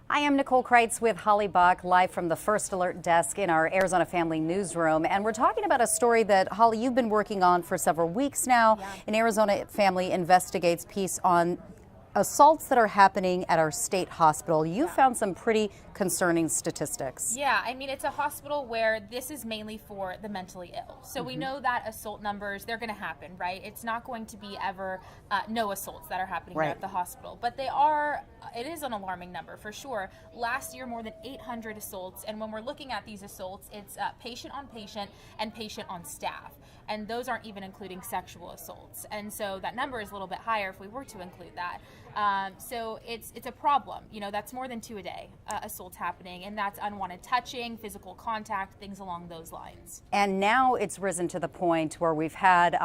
I am Nicole Kreitz with Holly Bock, live from the First Alert desk in our Arizona Family Newsroom. And we're talking about a story that, Holly, you've been working on for several weeks now. Yeah. An Arizona Family Investigates piece on assaults that are happening at our state hospital. You found some pretty concerning statistics. Yeah, I mean, it's a hospital where this is mainly for the mentally ill. So we know that assault numbers, they're going to happen, right? It's not going to be ever no assaults that are happening here at the hospital. But it is an alarming number for sure. Last year, more than 800 assaults. And when we're looking at these assaults, it's patient on patient and patient on staff. And those aren't even including sexual assaults. And so that number is a little bit higher if we were to include that. So it's a problem. You know, that's more than 2 a day assaults happening, and that's unwanted touching, physical contact, things along those lines. And now it's risen to the point where we've had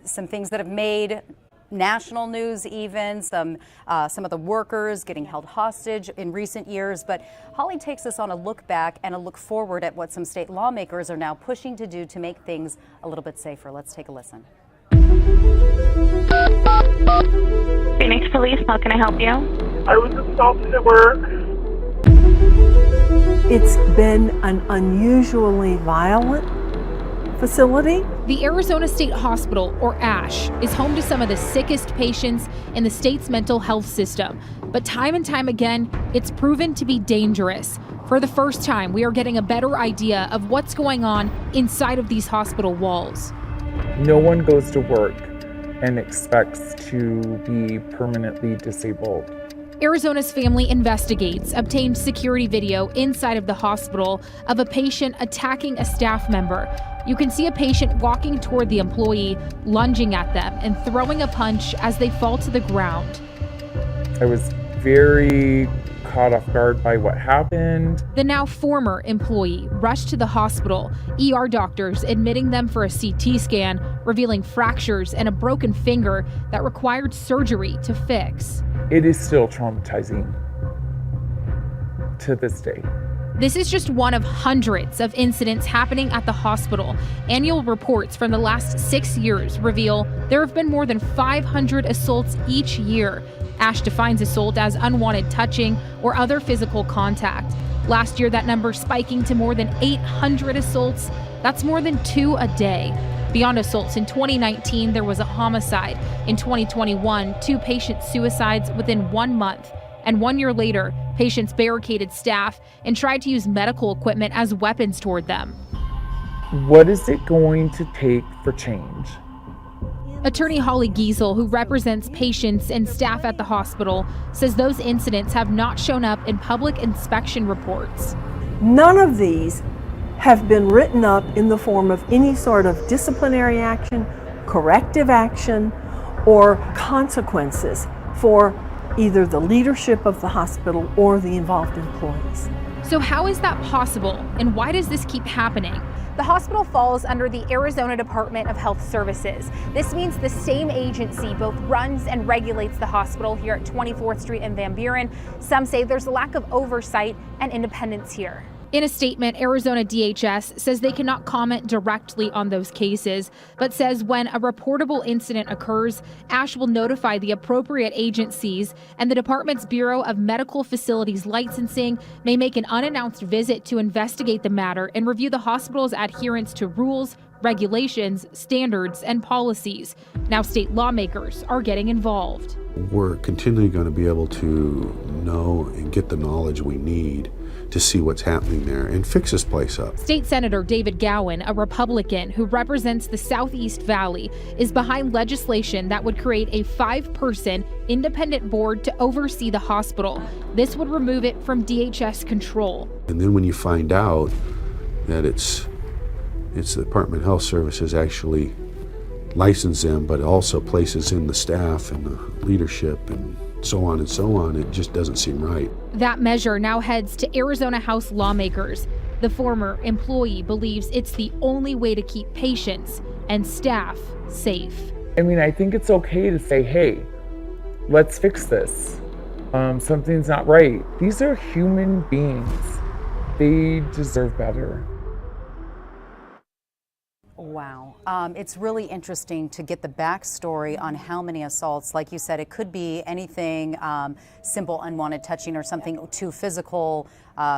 some things that have made national news, even some of the workers getting held hostage in recent years. But Holly takes us on a look back and a look forward at what some state lawmakers are now pushing to do to make things a little bit safer. Let's take a listen. Phoenix Police, how can I help you? I was assaulted at work. It's been an unusually violent facility. The Arizona State Hospital, or ASH, is home to some of the sickest patients in the state's mental health system. But time and time again, it's proven to be dangerous. For the first time, we are getting a better idea of what's going on inside of these hospital walls. No one goes to work and expects to be permanently disabled. Arizona's Family Investigates obtained security video inside of the hospital of a patient attacking a staff member. You can see a patient walking toward the employee, lunging at them and throwing a punch as they fall to the ground. I was very caught off guard by what happened. The now former employee rushed to the hospital, ER doctors admitting them for a CT scan, revealing fractures and a broken finger that required surgery to fix. It is still traumatizing to this day. This is just one of hundreds of incidents happening at the hospital. Annual reports from the last 6 years reveal there have been more than 500 assaults each year. ASH defines assault as unwanted touching or other physical contact. Last year, that number spiking to more than 800 assaults. That's more than 2 a day. Beyond assaults, in 2019, there was a homicide. In 2021, 2 patient suicides within 1 month. And 1 year later, patients barricaded staff and tried to use medical equipment as weapons toward them. What is it going to take for change? Attorney Holly Giesel, who represents patients and staff at the hospital, says those incidents have not shown up in public inspection reports. None of these have been written up in the form of any sort of disciplinary action, corrective action, or consequences for either the leadership of the hospital or the involved employees. So how is that possible, and why does this keep happening? The hospital falls under the Arizona Department of Health Services. This means the same agency both runs and regulates the hospital here at 24th Street and Van Buren. Some say there's a lack of oversight and independence here. In a statement, Arizona DHS says they cannot comment directly on those cases, but says when a reportable incident occurs, ASH will notify the appropriate agencies, and the department's Bureau of Medical Facilities Licensing may make an unannounced visit to investigate the matter and review the hospital's adherence to rules, regulations, standards, and policies. Now state lawmakers are getting involved. We're continually going to be able to know and get the knowledge we need to see what's happening there and fix this place up. State Senator David Gowan, a Republican who represents the Southeast Valley, is behind legislation that would create a 5-person independent board to oversee the hospital. This would remove it from DHS control. And then when you find out that it's the Department of Health Services actually license them, but it also places in the staff and the leadership and so on, it just doesn't seem right. That measure now heads to Arizona House lawmakers. The former employee believes it's the only way to keep patients and staff safe. I mean, I think it's okay to say, hey, let's fix this. Something's not right. These are human beings. They deserve better. Wow. It's really interesting to get the backstory on how many assaults. Like you said, it could be anything simple, unwanted touching, or something to physical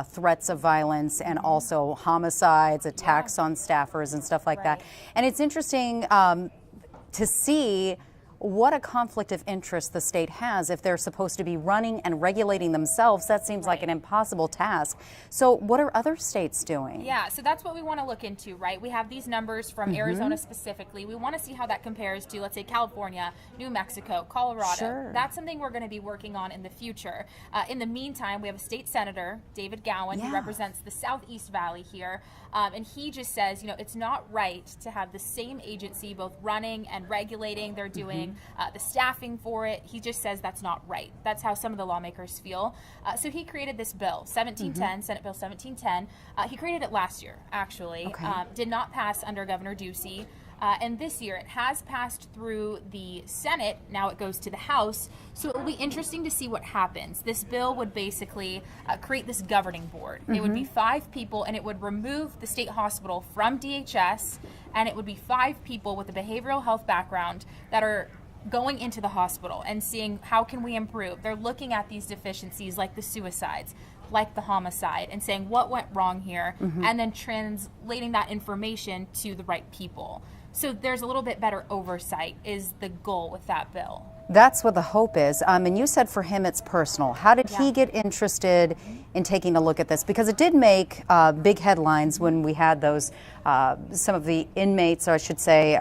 threats of violence, and also homicides, attacks on staffers, and stuff like that. And it's interesting to see what a conflict of interest the state has if they're supposed to be running and regulating themselves. That seems like an impossible task. So what are other states doing? Yeah, so that's what we want to look into, right? We have these numbers from Arizona specifically. We want to see how that compares to, let's say, California, New Mexico, Colorado. Sure. That's something we're going to be working on in the future. In the meantime, we have a state senator, David Gowan, who represents the Southeast Valley here. And he just says, you know, it's not right to have the same agency both running and regulating. They're doing the staffing for it. He just says that's not right. That's how some of the lawmakers feel. So he created this bill, 1710, Senate Bill 1710. He created it last year, actually. Did not pass under Governor Ducey. And this year it has passed through the Senate. Now it goes to the House. So it will be interesting to see what happens. This bill would basically create this governing board. It would be 5 people, and it would remove the state hospital from DHS, and it would be 5 people with a behavioral health background that are going into the hospital and seeing how can we improve. They're looking at these deficiencies like the suicides, like the homicide, and saying what went wrong here, and then translating that information to the right people. So there's a little bit better oversight is the goal with that bill. That's what the hope is. And you said for him it's personal. How did he get interested in taking a look at this? Because it did make big headlines when we had those, some of the inmates, or I should say,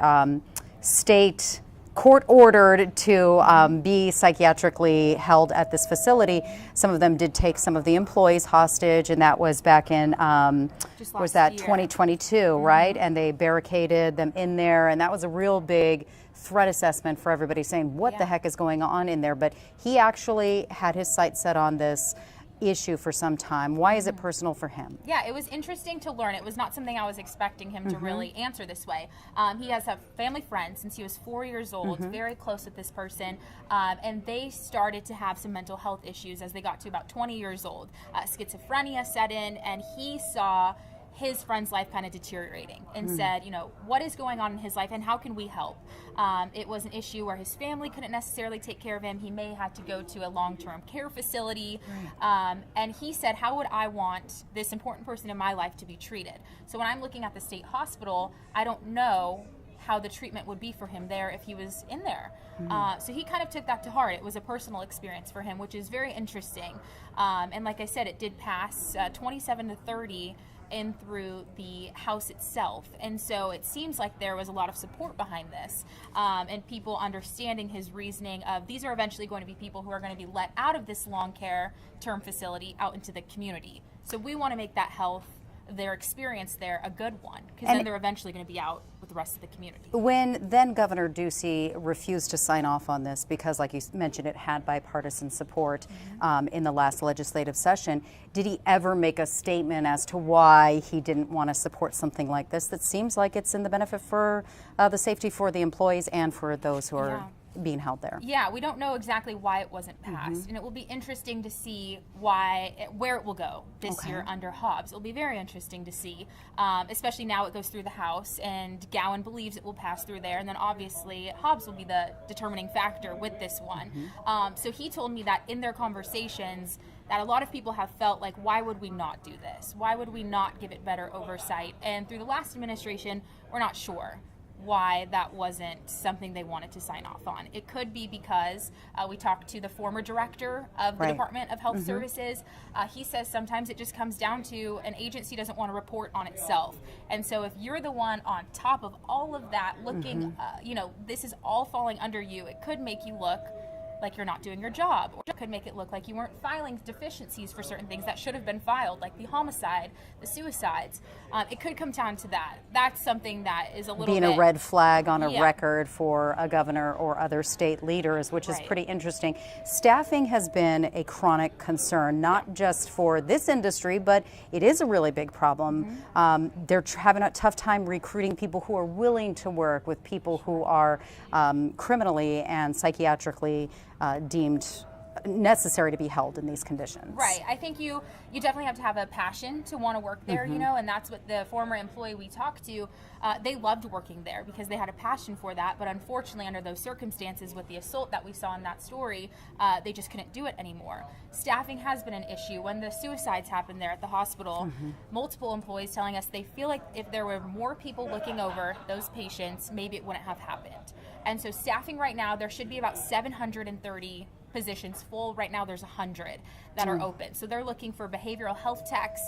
state court ordered to be psychiatrically held at this facility. Some of them did take some of the employees hostage, and that was back in, was that 2022, right? And they barricaded them in there, and that was a real big threat assessment for everybody, saying what the heck is going on in there. But he actually had his sights set on this issue for some time. Why is it personal for him? Yeah, it was interesting to learn. It was not something I was expecting him to really answer this way. He has a family friend since he was 4 years old, very close with this person, and they started to have some mental health issues as they got to about 20 years old. Schizophrenia set in, and he saw his friend's life kind of deteriorating and said, you know, what is going on in his life and how can we help? It was an issue where his family couldn't necessarily take care of him. He may have had to go to a long-term care facility. And he said, how would I want this important person in my life to be treated? So when I'm looking at the state hospital, I don't know how the treatment would be for him there if he was in there. So he kind of took that to heart. It was a personal experience for him, which is very interesting. And like I said, it did pass 27-30 in through the House itself. And so it seems like there was a lot of support behind this, and people understanding his reasoning of these are eventually going to be people who are going to be let out of this long care term facility out into the community. So we want to make that health, their experience there, a good one, because then they're eventually going to be out with the rest of the community. When then Governor Ducey refused to sign off on this because, like you mentioned, it had bipartisan support in the last legislative session, did he ever make a statement as to why he didn't want to support something like this that seems like it's in the benefit for the safety for the employees and for those who are being held there? Yeah, we don't know exactly why it wasn't passed, and it will be interesting to see where it will go this year under Hobbs. It'll be very interesting to see, especially now it goes through the House, and Gowan believes it will pass through there, and then obviously Hobbs will be the determining factor with this one. So he told me that in their conversations that a lot of people have felt like, why would we not do this? Why would we not give it better oversight? And through the last administration, we're not sure why that wasn't something they wanted to sign off on. It could be because we talked to the former director of the Department of Health Services. He says sometimes it just comes down to an agency doesn't want to report on itself. And so if you're the one on top of all of that looking, you know, this is all falling under you, it could make you look like you're not doing your job, or it could make it look like you weren't filing deficiencies for certain things that should have been filed, like the homicide, the suicides. It could come down to that. That's something that is a little being bit a red flag on a record for a governor or other state leaders, which is pretty interesting. Staffing has been a chronic concern, not just for this industry, but it is a really big problem. They're having a tough time recruiting people who are willing to work with people who are criminally and psychiatrically deemed necessary to be held in these conditions. Right. I think you definitely have to have a passion to want to work there, you know, and that's what the former employee we talked to, they loved working there because they had a passion for that. But unfortunately, under those circumstances with the assault that we saw in that story, they just couldn't do it anymore. Staffing has been an issue. When the suicides happened there at the hospital, multiple employees telling us they feel like if there were more people looking over those patients, maybe it wouldn't have happened. And so staffing right now, there should be about 730 positions full. Right now there's 100 that are open. So they're looking for behavioral health techs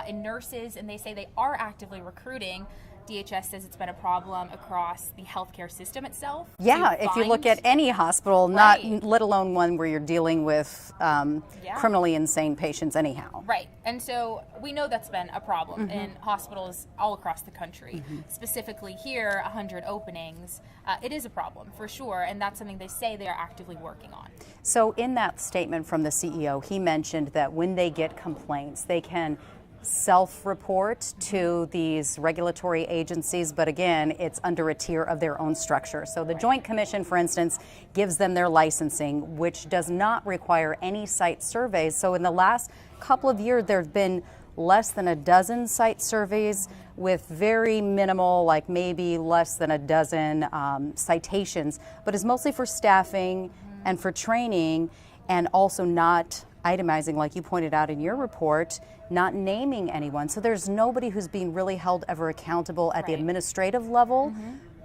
and nurses, and they say they are actively recruiting. DHS says it's been a problem across the healthcare system itself. Yeah, if you look at any hospital, not let alone one where you're dealing with criminally insane patients anyhow. Right, and so we know that's been a problem in hospitals all across the country. Specifically here, 100 openings. It is a problem for sure, and that's something they say they are actively working on. So in that statement from the CEO, he mentioned that when they get complaints, they can self-report to these regulatory agencies, but again, it's under a tier of their own structure. So the Joint Commission, for instance, gives them their licensing, which does not require any site surveys. So in the last couple of years, there have been less than a dozen site surveys with very minimal, like maybe less than a dozen citations, but it's mostly for staffing and for training, and also not itemizing, like you pointed out in your report, not naming anyone. So there's nobody who's being really held ever accountable at the administrative level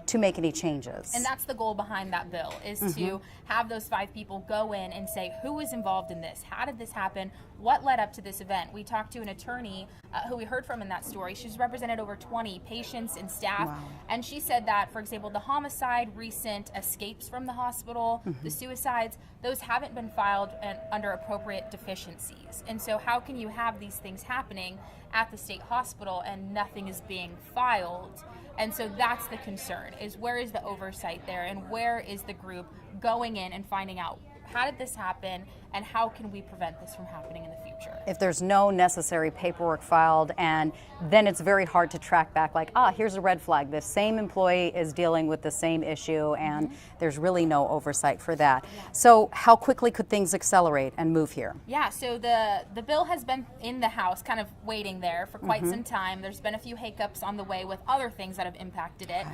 to make any changes. And that's the goal behind that bill, is to have those 5 people go in and say, who was involved in this? How did this happen? What led up to this event? We talked to an attorney who we heard from in that story. She's represented over 20 patients and staff. And she said that, for example, the homicide, recent escapes from the hospital, the suicides, those haven't been filed under appropriate deficiencies. And so how can you have these things happening at the state hospital and nothing is being filed? And so that's the concern, is where is the oversight there, and where is the group going in and finding out how did this happen and how can we prevent this from happening in the future? If there's no necessary paperwork filed, and then it's very hard to track back, like, here's a red flag. This same employee is dealing with the same issue, and there's really no oversight for that. So how quickly could things accelerate and move here? Yeah, so the bill has been in the House kind of waiting there for quite some time. There's been a few hiccups on the way with other things that have impacted it.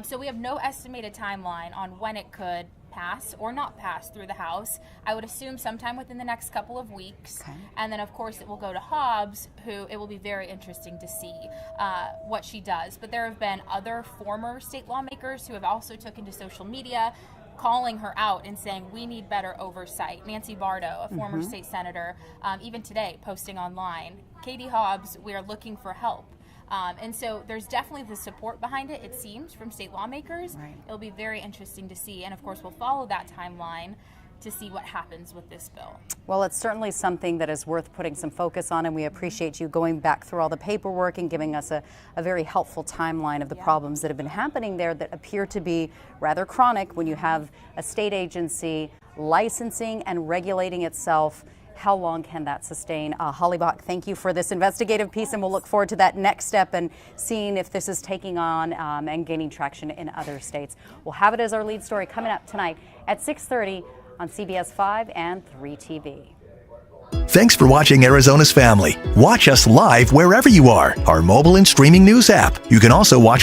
So we have no estimated timeline on when it could pass or not pass through the House. I would assume sometime within the next couple of weeks. And then, of course, it will go to Hobbs, who it will be very interesting to see what she does. But there have been other former state lawmakers who have also taken to social media calling her out and saying we need better oversight. Nancy Bardo, a former state senator, even today posting online, Katie Hobbs, we are looking for help. And so there's definitely the support behind it, it seems, from state lawmakers. It'll be very interesting to see. And of course, we'll follow that timeline to see what happens with this bill. Well, it's certainly something that is worth putting some focus on, and we appreciate you going back through all the paperwork and giving us a very helpful timeline of the problems that have been happening there that appear to be rather chronic when you have a state agency licensing and regulating itself. How long can that sustain? Holly Bock, thank you for this investigative piece, and we'll look forward to that next step and seeing if this is taking on and gaining traction in other states. We'll have it as our lead story coming up tonight at 6:30 on CBS 5 and 3 TV. Thanks for watching Arizona's Family. Watch us live wherever you are. Our mobile and streaming news app. You can also watch